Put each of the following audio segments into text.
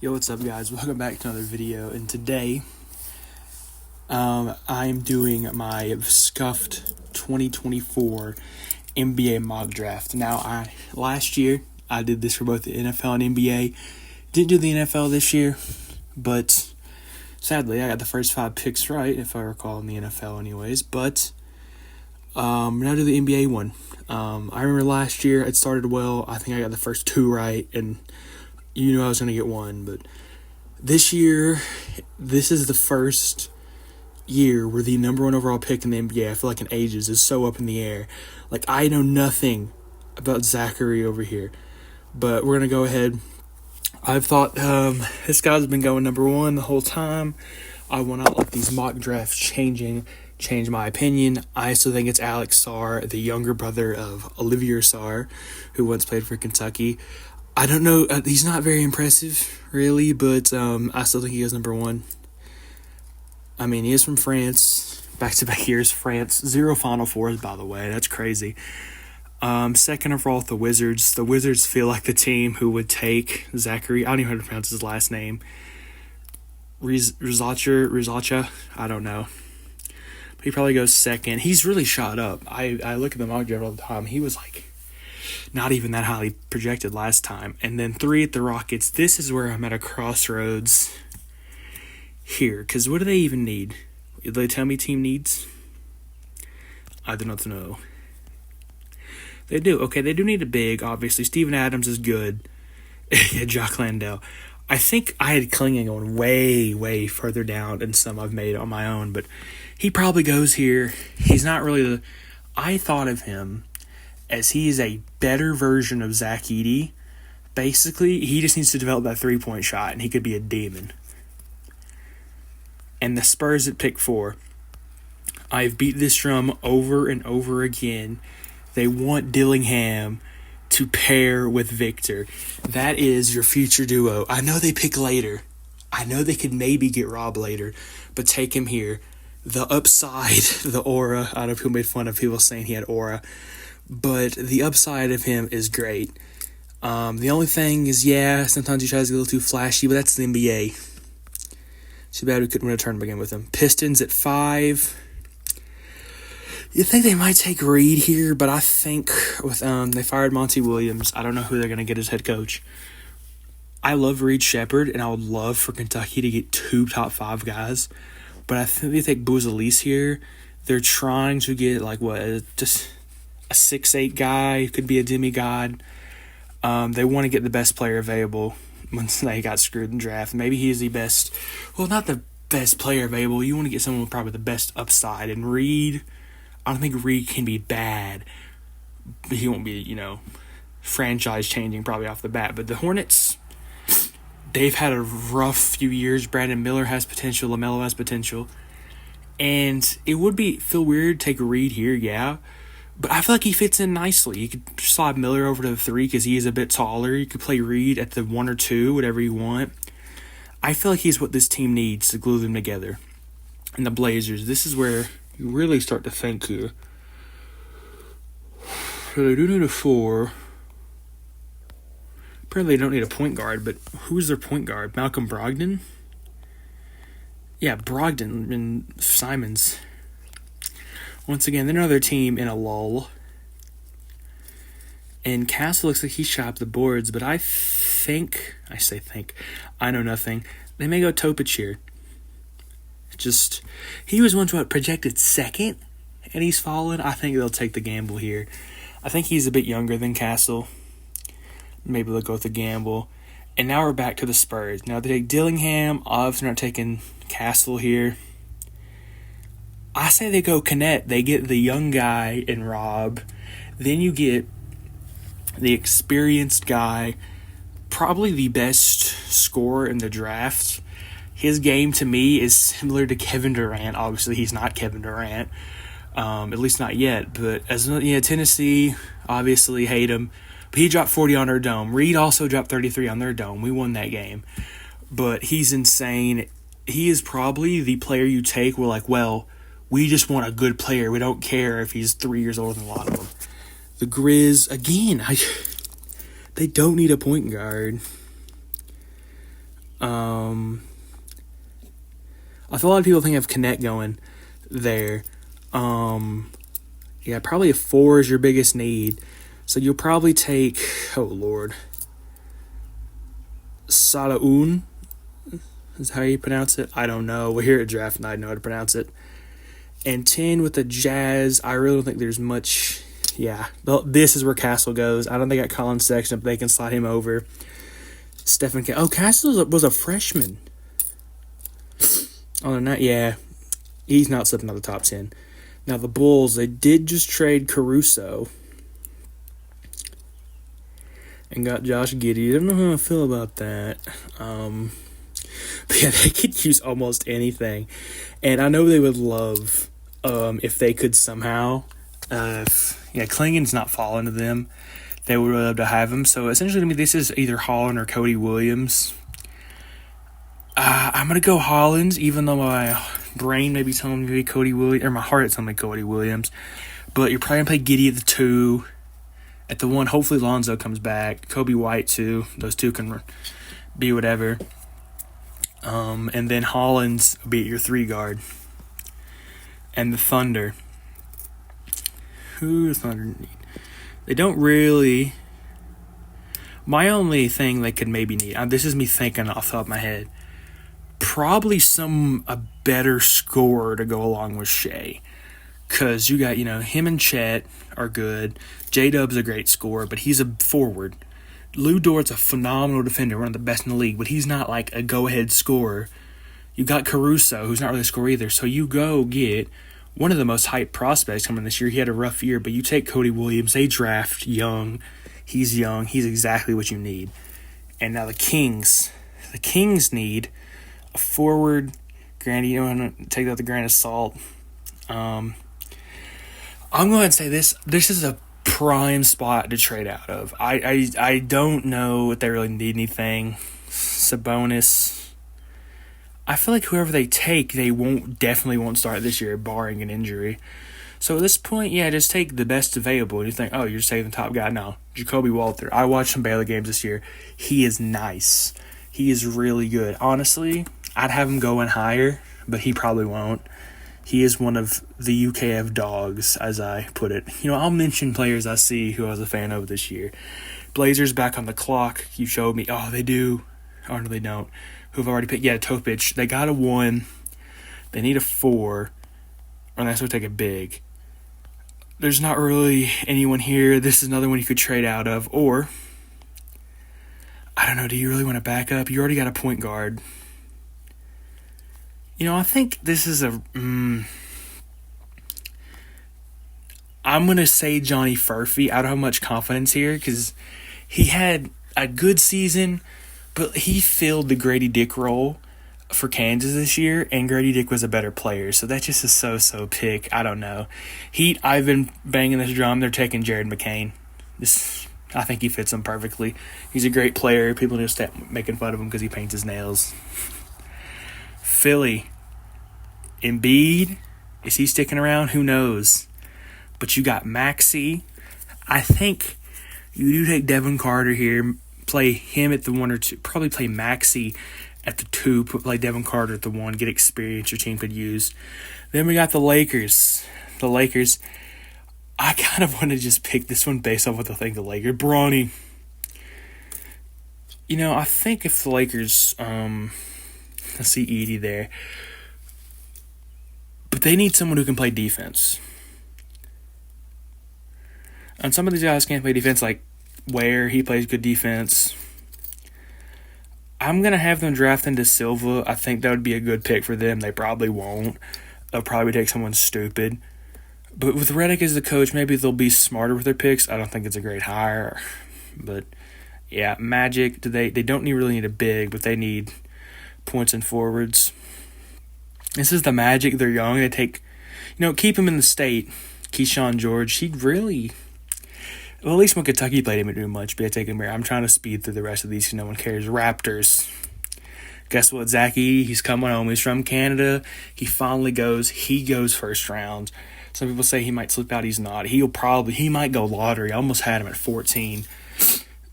Yo, what's up, guys? Welcome back to another video, and today I'm doing my scuffed 2024 NBA mock draft. Now, last year I did this for both the NFL and NBA. Didn't do the NFL this year, but sadly I got the first 5 picks right, if I recall, in the NFL anyways. But now do the NBA one. I remember last year it started well. I think I got the first 2 right, and you knew I was going to get 1, but this year, this is the first year where the number 1 overall pick in the NBA, I feel like in ages, is so up in the air. Like, I know nothing about Zachary over here, but we're going to go ahead. I've thought this guy's been going number 1 the whole time. I will not let these mock drafts change my opinion. I still think it's Alex Sarr, the younger brother of Olivier Sarr, who once played for Kentucky. I don't know, he's not very impressive, really, but I still think he goes number 1. I mean, he is from France, back-to-back years, France, 0 Final Fours, by the way, that's crazy. Second overall, the Wizards. The Wizards feel like the team who would take Zachary, I don't even know how to pronounce his last name, Rizacha, I don't know. But he probably goes second. He's really shot up. I look at the mock draft all the time. He was like not even that highly projected last time. And then 3 at the Rockets. This is where I'm at a crossroads here. Because what do they even need? Did they tell me team needs? I do not know. They do. Okay, they do need a big, obviously. Steven Adams is good. Jock Landale. I think I had Klingon going way, way further down than some I've made on my own. But he probably goes here. He's not really I thought of him as he is a better version of Zach Edey. Basically, he just needs to develop that 3-point shot, and he could be a demon. And the Spurs at pick 4. I've beat this drum over and over again. They want Dillingham to pair with Victor. That is your future duo. I know they pick later. I know they could maybe get Rob later, but take him here. The upside, the aura, I don't know if people made fun of people saying he had aura, but the upside of him is great. The only thing is, sometimes he tries to get a little too flashy, but that's the NBA. Too bad we couldn't win a tournament again with him. Pistons at 5. You think they might take Reed here, but I think with they fired Monty Williams. I don't know who they're going to get as head coach. I love Reed Shepherd, and I would love for Kentucky to get 2 top 5 guys, but I think they take Bouzalis here. They're trying to get just a 6'8" guy, could be a demigod. They want to get the best player available once they got screwed in the draft. Maybe he's the best, well, not the best player available. You want to get someone with probably the best upside. And Reed, I don't think Reed can be bad, but he won't be, franchise changing probably off the bat. But the Hornets, they've had a rough few years. Brandon Miller has potential. LaMelo has potential. And it would feel weird to take Reed here, but I feel like he fits in nicely. You could slide Miller over to the 3 because he is a bit taller. You could play Reed at the 1 or 2, whatever you want. I feel like he's what this team needs to glue them together. And the Blazers, this is where you really start to think here. So they do need a 4. Apparently they don't need a point guard, but who's their point guard? Malcolm Brogdon? Yeah, Brogdon and Simons. Once again, they're another team in a lull. And Castle looks like he shot up the boards, but I know nothing. They may go Topic here. He was once projected 2nd, and he's fallen. I think they'll take the gamble here. I think he's a bit younger than Castle. Maybe they'll go with the gamble. And now we're back to the Spurs. Now they take Dillingham. Obviously they're not taking Castle here. I say they go Connect. They get the young guy in Rob. Then you get the experienced guy, probably the best scorer in the draft. His game, to me, is similar to Kevin Durant. Obviously, he's not Kevin Durant, at least not yet. But Tennessee, obviously, hate him. But he dropped 40 on their dome. Reed also dropped 33 on their dome. We won that game. But he's insane. He is probably the player you take. We're like, well, we just want a good player. We don't care if he's 3 years older than a lot of them. The Grizz, again, they don't need a point guard. I feel a lot of people think of Connect going there. Yeah, probably a 4 is your biggest need. So you'll probably take, oh Lord, Salaun. Is how you pronounce it? I don't know. We're here at Draft Night, I know how to pronounce it. And 10 with the Jazz, I really don't think there's much. Yeah, this is where Castle goes. I don't think I got Colin Sexton, but they can slide him over. Stephen K. Oh, Castle was a freshman. Oh, not, yeah. He's not slipping out of the top 10. Now, the Bulls, they did just trade Caruso and got Josh Giddey. I don't know how I feel about that. But yeah, they could use almost anything. And I know they would love if they could somehow, Klingon's not falling to them. They would love to have him. So essentially, to me, this is either Holland or Cody Williams. I'm going to go Holland, even though my brain may be telling me to be Cody Williams, or my heart is telling me Cody Williams. But you're probably going to play Giddey at the 2. At the 1, hopefully Lonzo comes back. Kobe White, too. Those two can be whatever. And then Hollins will be at your 3 guard. And the Thunder. Who does Thunder need? They don't really. My only thing they could maybe need, this is me thinking off the top of my head, probably a better scorer to go along with Shea. Because you got, him and Chet are good. J-Dub's a great scorer, but he's a forward. Lou Dort's a phenomenal defender, one of the best in the league, but he's not like a go-ahead scorer. You got Caruso, who's not really a scorer either. So you go get one of the most hyped prospects coming this year. He had a rough year, but you take Cody Williams. They draft young. He's young. He's exactly what you need. And now the Kings. The Kings need a forward. Granted, you don't want to take that with a grain of salt. I'm going to say this. This is a prime spot to trade out of. I don't know if they really need anything. Sabonis. I feel like whoever they take, they definitely won't start this year, barring an injury. So at this point, just take the best available. You think, you're just taking the top guy? No, Jacoby Walter. I watched some Baylor games this year. He is nice. He is really good. Honestly, I'd have him going higher, but he probably won't. He is one of the UKF dogs, as I put it. I'll mention players I see who I was a fan of this year. Blazers back on the clock. You showed me. Oh, they do. Oh, no, they don't. Who've already picked. Yeah, Topic. They got a 1. They need a 4. And that's what take a big. There's not really anyone here. This is another one you could trade out of. Or, I don't know, do you really want to back up? You already got a point guard. I think this is I'm going to say Johnny Furphy. I don't have much confidence here because he had a good season, but he filled the Grady Dick role for Kansas this year, and Grady Dick was a better player. So that's just a so-so pick. I don't know. I've been banging this drum. They're taking Jared McCain. I think he fits him perfectly. He's a great player. People just stop making fun of him because he paints his nails. Philly. Embiid, is he sticking around? Who knows? But you got Maxey. I think you do take Devin Carter here, play him at the 1 or 2, probably play Maxey at the 2, play Devin Carter at the 1, get experience your team could use. Then we got the Lakers. The Lakers, I kind of want to just pick this one based off what I think the Lakers. Bronny. I think if the Lakers, I see Edie there. But they need someone who can play defense. And some of these guys can't play defense, like Ware, he plays good defense. I'm going to have them draft into Silva. I think that would be a good pick for them. They probably won't. They'll probably take someone stupid. But with Redick as the coach, maybe they'll be smarter with their picks. I don't think it's a great hire. But, yeah, Magic, they don't really need a big, but they need points and forwards. This is the Magic. They're young. They take, keep him in the state. Keyshawn George, he really, well, at least when Kentucky played him, it didn't do much, but I take him here. I'm trying to speed through the rest of these because no one cares. Raptors. Guess what, Zach Edey? He's coming home. He's from Canada. He finally goes. He goes first round. Some people say he might slip out. He's not. He might go lottery. I almost had him at 14.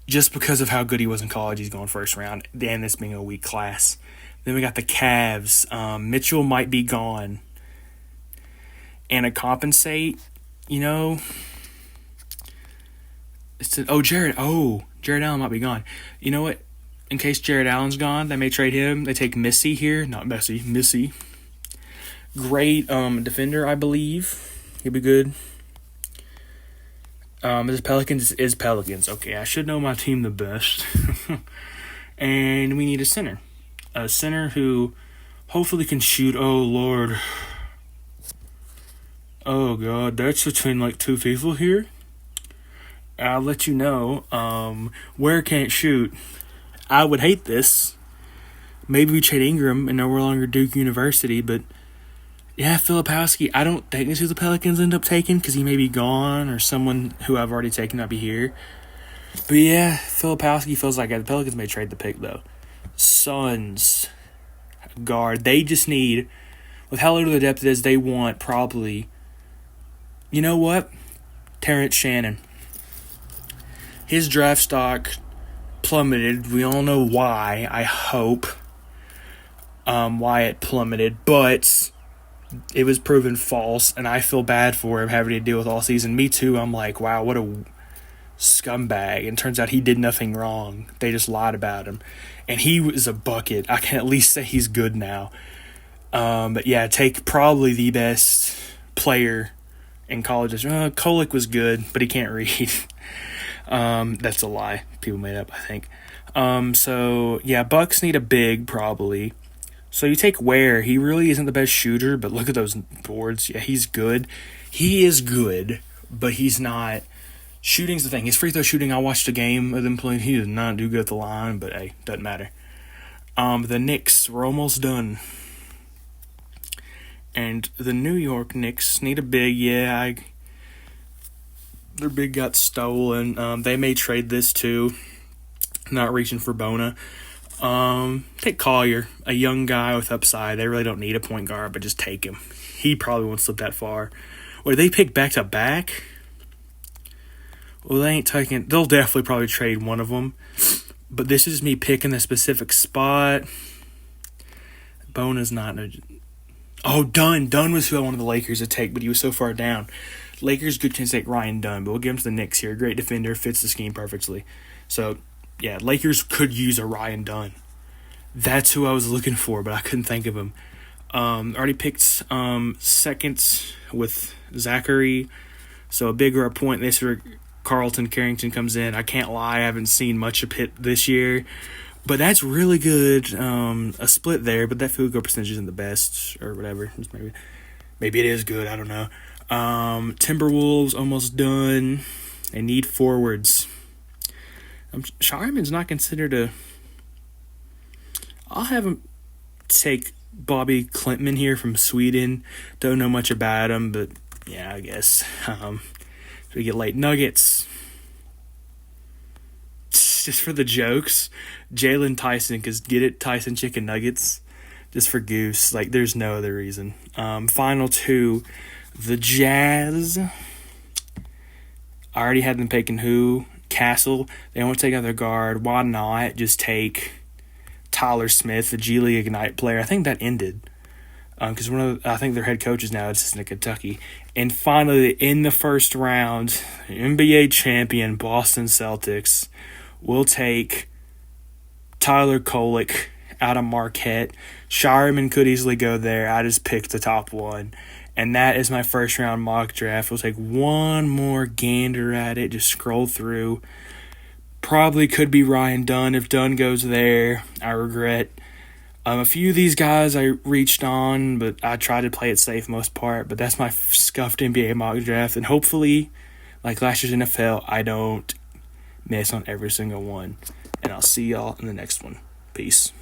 just because of how good he was in college, he's going first round, and this being a weak class. Then we got the Cavs. Mitchell might be gone. And to compensate, you know, Jared Allen might be gone. You know what? In case Jared Allen's gone, they may trade him. They take Missy here. Not Messi, Missy. Great defender, I believe. He'll be good. This Pelicans is Pelicans. Okay, I should know my team the best. And we need a center. A center who hopefully can shoot. Oh, Lord. Oh, God. That's between like two people here. I'll let you know. Where can't shoot. I would hate this. Maybe we trade Ingram and no longer Duke University, but yeah, Filipowski. I don't think this is who the Pelicans end up taking because he may be gone or someone who I've already taken not be here. But yeah, Filipowski feels like the Pelicans may trade the pick though. Suns guard. They just need, with how little the depth is, they want probably, you know what? Terrence Shannon. His draft stock plummeted. We all know why, I hope. Why it plummeted, but it was proven false, and I feel bad for him having to deal with all season. Me too. I'm like, wow, what a scumbag. And turns out he did nothing wrong. They just lied about him. And he was a bucket. I can at least say he's good now. But yeah, take probably the best player in college. Kolick was good, but he can't read. That's a lie. People made up, I think. So yeah, Bucks need a big probably. So you take Ware. He really isn't the best shooter, but look at those boards. Yeah, he's good. He is good, but he's not. Shooting's the thing. His free throw shooting, I watched a game of them playing. He did not do good at the line, but hey, doesn't matter. The Knicks, we're almost done. And the New York Knicks need a big. Yeah, their big got stolen. They may trade this too. Not reaching for Bona. Take Collier, a young guy with upside. They really don't need a point guard, but just take him. He probably won't slip that far. Or they pick back to back. Well, they ain't taking. They'll definitely probably trade one of them. But this is me picking a specific spot. Bona's not. Dunn. Dunn was who I wanted the Lakers to take, but he was so far down. Lakers good chance to take Ryan Dunn, but we'll give him to the Knicks here. Great defender, fits the scheme perfectly. So, yeah, Lakers could use a Ryan Dunn. That's who I was looking for, but I couldn't think of him. Already picked second with Zachary. So a bigger point this year. Carlton Carrington comes in. I can't lie, I haven't seen much of Pitt this year. But that's really good. A split there, but that field goal percentage isn't the best or whatever. Maybe it is good. I don't know. Timberwolves almost done. They need forwards. Sharman's not considered a. I'll have him take Bobby Klintman here from Sweden. Don't know much about him, but yeah, I guess. We get late Nuggets. Just for the jokes, Jalen Tyson, because get it, Tyson Chicken Nuggets, just for goose. Like, there's no other reason. Final two, the Jazz. I already had them picking who? Castle. They want to take out their guard. Why not just take Tyler Smith, the G League Ignite player? I think that ended. Because I think their head coach is now assistant at Kentucky. And finally, in the first round, NBA champion Boston Celtics will take Tyler Kolick out of Marquette. Shireman could easily go there. I just picked the top one. And that is my first round mock draft. We'll take one more gander at it. Just scroll through. Probably could be Ryan Dunn. If Dunn goes there, I regret. A few of these guys I reached on, but I tried to play it safe most part. But that's my scuffed NBA mock draft. And hopefully, like last year's NFL, I don't miss on every single one. And I'll see y'all in the next one. Peace.